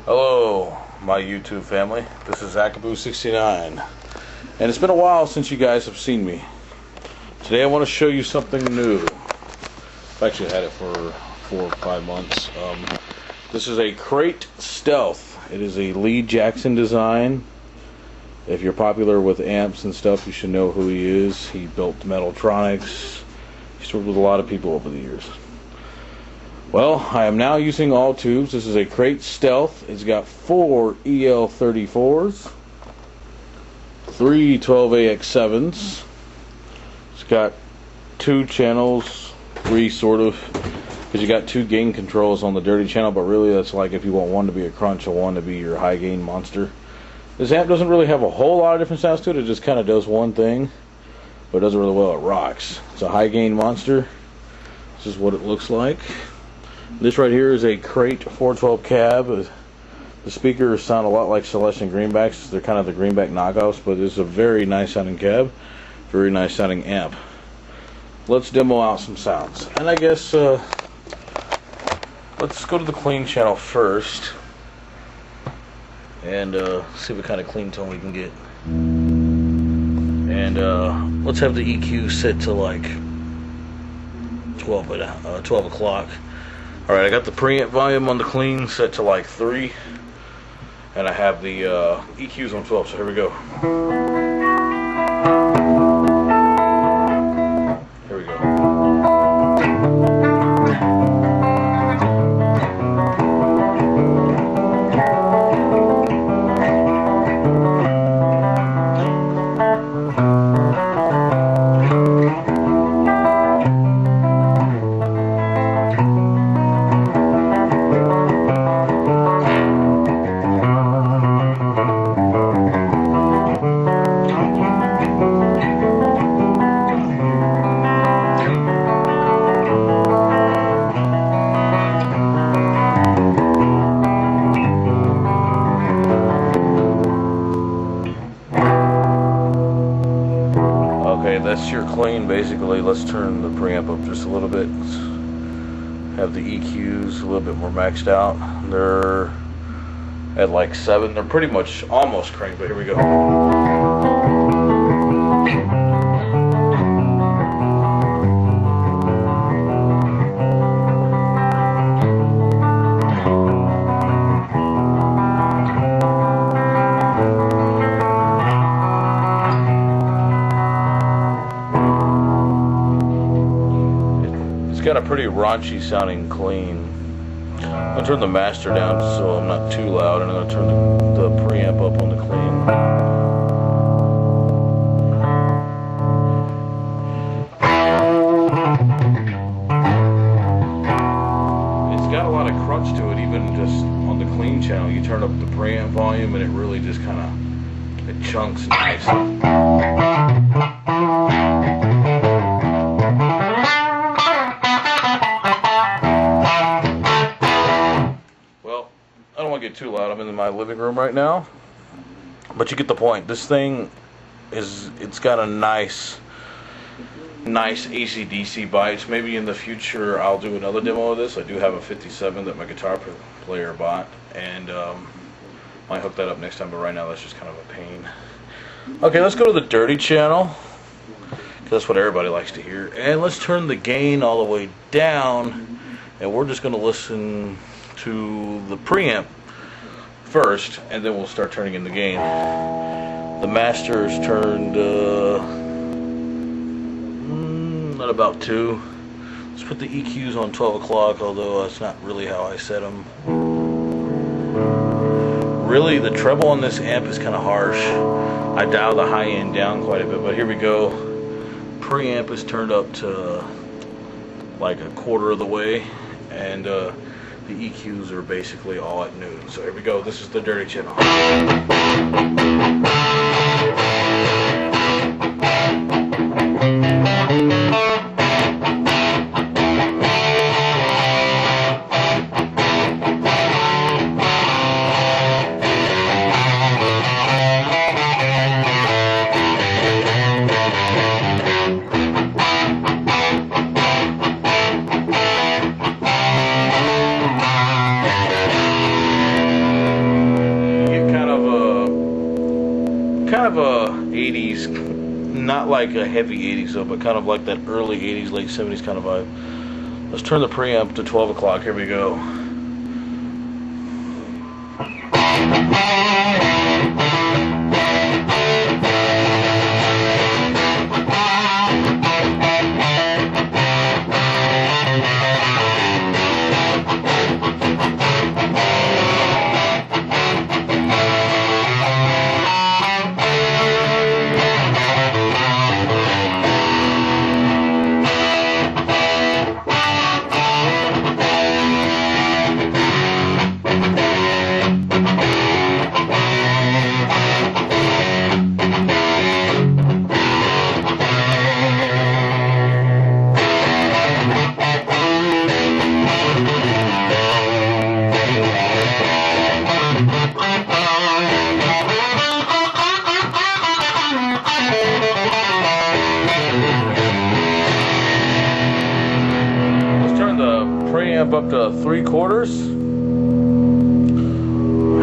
Hello, my YouTube family. This is Akaboo69, and it's been a while since you guys have seen me. Today I want to show you something new. I've actually had it for 4 or 5 months. This is a Crate Stealth. It is a Lee Jackson design. If you're popular with amps and stuff, you should know who he is. He built Metaltronics. He's worked with a lot of people over the years. Well, I am now using all tubes. This is a Crate Stealth. It's got 4 EL34s, 3 12AX7s. It's got 2 channels, 3 sort of, because you got 2 gain controls on the dirty channel, but really that's like if you want one to be a crunch and one to be your high gain monster. This amp doesn't really have a whole lot of different sounds to it. It just kind of does one thing, but it does it really well. It rocks. It's a high gain monster. This is what it looks like. This right here is a Crate 412 cab. The speakers sound a lot like Celestion Greenbacks. They're kind of the Greenback knockoffs, but it's a very nice sounding cab, very nice sounding amp. Let's demo out some sounds. And I guess let's go to the clean channel first and see what kind of clean tone we can get. And let's have the EQ set to like 12 o'clock. Alright, I got the preamp volume on the clean set to like 3, and I have the EQs on 12, so here we go. Here we go. Okay, that's your clean basically. Let's turn the preamp up just a little bit. Have the EQs a little bit more maxed out. They're at like 7. They're pretty much almost cranked, but here we go. It's got a pretty raunchy sounding clean. I'm going to turn the master down so I'm not too loud, and I'm going to turn the preamp up on the clean. It's got a lot of crunch to it, even just on the clean channel. You turn up the preamp volume and it really just kind of, it chunks nice. I don't want to get too loud. I'm in my living room right now, but you get the point. This thing it's got a nice AC/DC bites. Maybe in the future I'll do another demo of this. I do have a 57 that my guitar player bought, and might hook that up next time, but right now that's just kind of a pain. Okay, let's go to the dirty channel, because that's what everybody likes to hear, and let's turn the gain all the way down, and we're just going to listen to the preamp first, and then we'll start turning in the gain. The master is turned at about 2. Let's put the EQs on 12 o'clock, although that's not really how I set them. Really, the treble on this amp is kind of harsh. I dial the high end down quite a bit, but here we go. Preamp is turned up to like 1/4 of the way, and the EQs are basically all at noon. So here we go. This is the dirty channel. not like a heavy 80s though, but kind of like that early 80s, late 70s kind of vibe. Let's turn the preamp to 12 o'clock. Here we go. Preamp up to 3/4.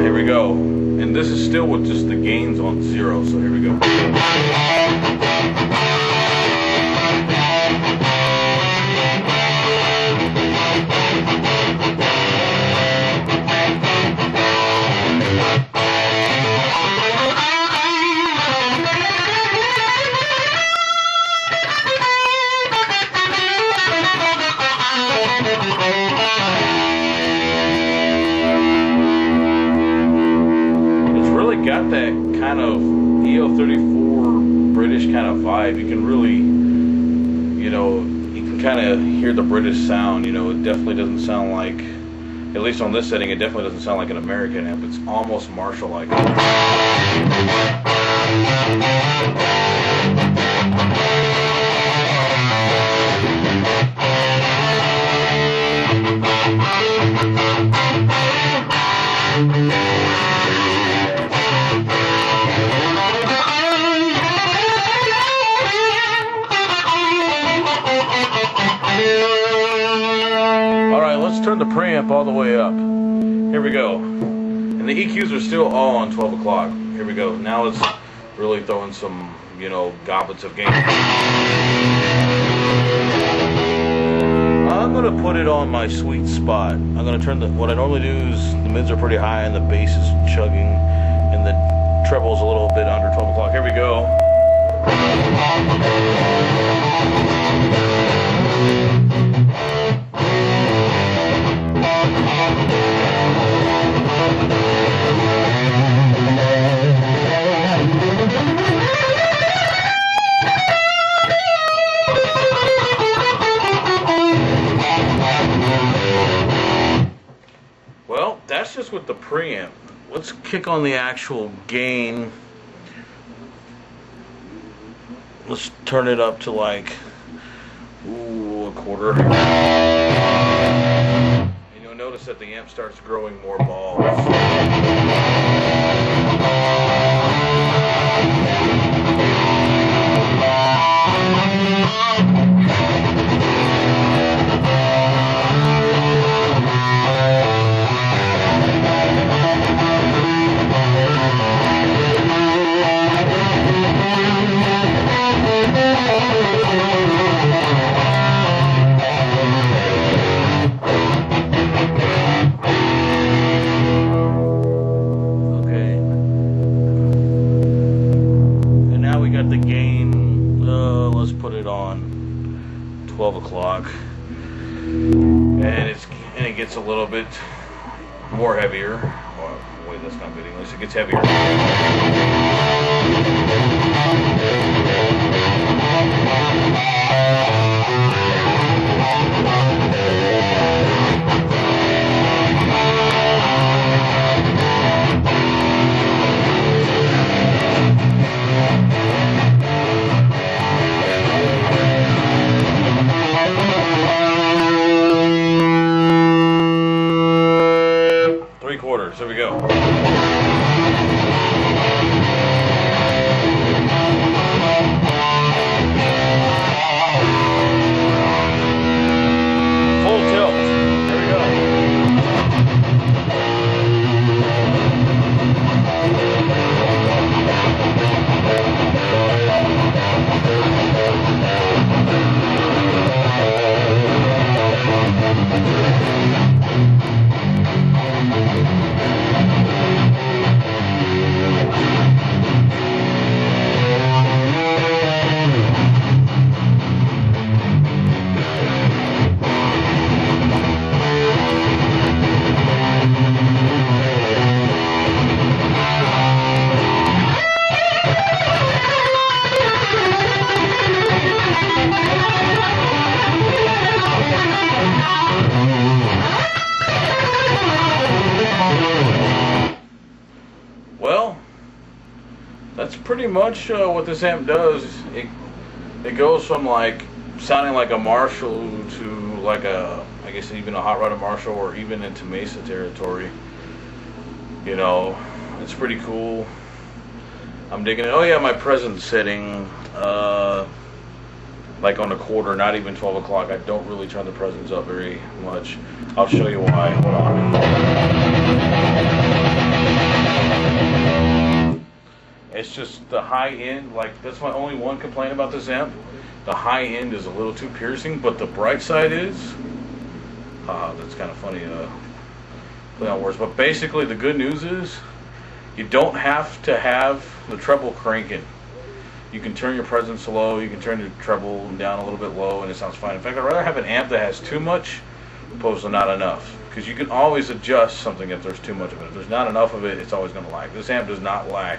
Here we go. And this is still with just the gains on 0, so here we go. Got that kind of EO34 British kind of vibe. You can really, you know, you can kind of hear the British sound. You know, it definitely doesn't sound like, at least on this setting, it definitely doesn't sound like an American amp. It's almost Marshall-like. Let's turn the preamp all the way up. Here we go. And the EQs are still all on 12 o'clock. Here we go. Now let's really throw in some, you know, goblets of gain. I'm going to put it on my sweet spot. I'm going to turn what I normally do is the mids are pretty high and the bass is chugging and the treble's a little bit under 12 o'clock. Here we go. Well, that's just with the preamp. Let's kick on the actual gain. Let's turn it up to like, a quarter. And you'll notice that the amp starts growing more balls. The gain, let's put it on 12 o'clock, and it gets a little bit more heavier. Oh, wait, that's not good English. It gets heavier. Here we go. Full tilt. Here we go. pretty much what this amp does. It goes from like sounding like a Marshall to like a, I guess even a Hot Rod Marshall, or even into Mesa territory. You know, it's pretty cool. I'm digging it. Oh yeah, my presence setting, like on a quarter, not even 12 o'clock. I don't really turn the presence up very much. I'll show you why. Hold on. It's just the high end, like that's my only one complaint about this amp. The high end is a little too piercing, but the bright side is, that's kind of funny, play on words. But basically the good news is, you don't have to have the treble cranking. You can turn your presence low, you can turn your treble down a little bit low, and it sounds fine. In fact, I'd rather have an amp that has too much opposed to not enough. Because you can always adjust something if there's too much of it. If there's not enough of it, it's always going to lag. This amp does not lag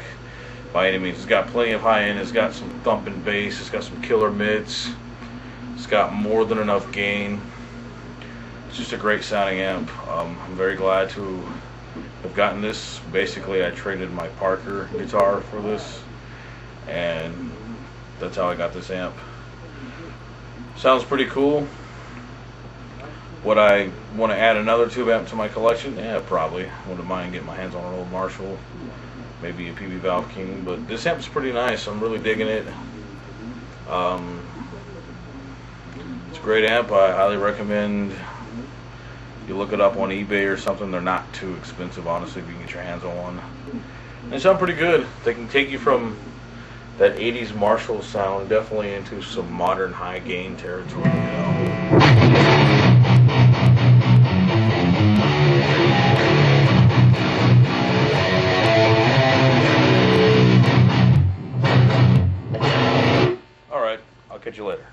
by any means. It's got plenty of high end, it's got some thumping bass, it's got some killer mids, it's got more than enough gain. It's just a great sounding amp. I'm very glad to have gotten this. Basically, I traded my Parker guitar for this, and that's how I got this amp. Sounds pretty cool. Would I want to add another tube amp to my collection? Yeah, probably. Wouldn't mind getting my hands on an old Marshall, maybe a PB Valve King, but this amp's pretty nice. I'm really digging it. It's a great amp. I highly recommend you look it up on eBay or something. They're not too expensive, honestly, if you can get your hands on one. And they sound pretty good. They can take you from that 80s Marshall sound definitely into some modern high gain territory, you know. I'll catch you later.